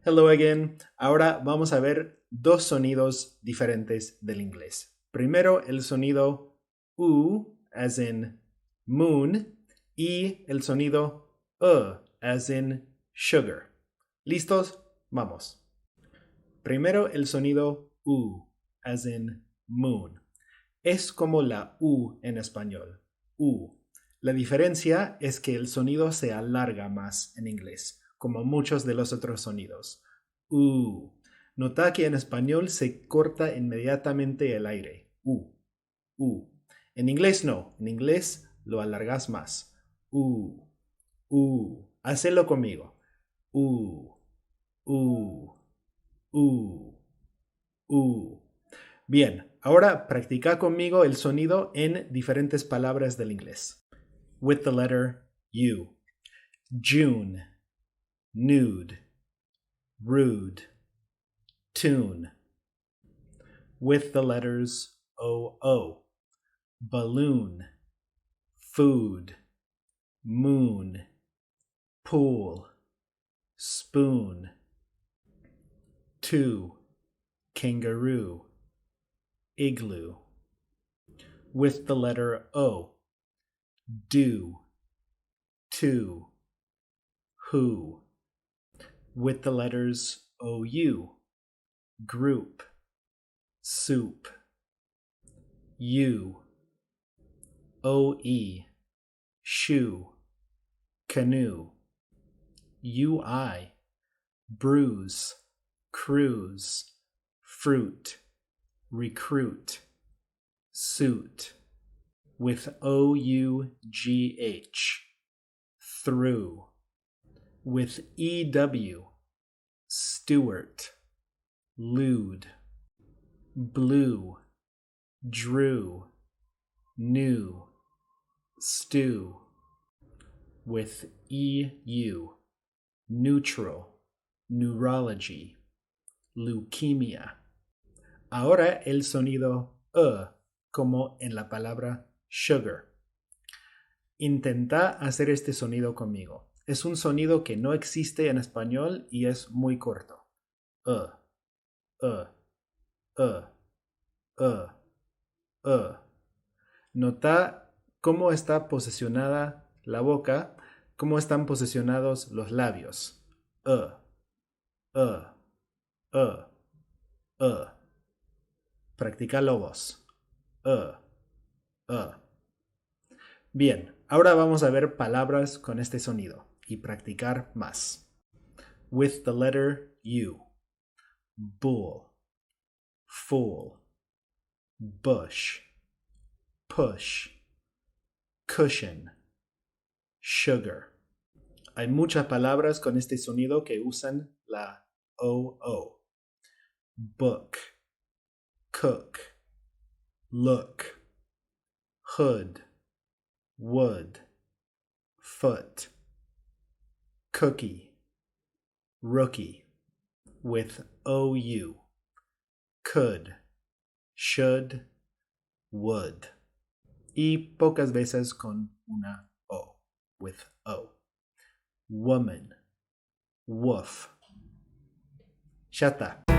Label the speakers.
Speaker 1: Hello again. Ahora vamos a ver dos sonidos diferentes del inglés. Primero el sonido U, as in moon, y el sonido as in sugar. ¿Listos? Vamos. Primero el sonido U, as in moon. Es como la U en español. U. La diferencia es que el sonido se alarga más en inglés, como muchos de los otros sonidos. U. Nota que en español se corta inmediatamente el aire. U. U. En inglés no. En inglés lo alargas más. U. U. Hacelo conmigo. U. U. U. U. Bien, ahora practica conmigo el sonido en diferentes palabras del inglés. With the letter U. June, nude, rude, tune. With the letters O. Balloon, food, moon, pool, spoon. 2. Kangaroo, igloo. With the letter O. Do, to, who. With the letters OU. Group, soup. U. OE. Shoe, canoe. UI. Bruise, cruise. Fruit, recruit. Suit. With OUGH. Through. With EW. Stewart, lewd. Blue, drew. New, stew. With EU. Neutral, neurology. Leukemia. Ahora el sonido como en la palabra sugar. Intenta hacer este sonido conmigo. Es un sonido que no existe en español y es muy corto. Uh. Nota cómo está posicionada la boca, cómo están posicionados los labios. Uh. Practícalo vos. Bien, ahora vamos a ver palabras con este sonido y practicar más. With the letter U. Bull, fool, bush, push, cushion, sugar. Hay muchas palabras con este sonido que usan la OO. Book, cook, look, hood, wood, foot, cookie, rookie. With OU. Could, should, would. Y pocas veces con una O. With O. Woman, woof. Ya está.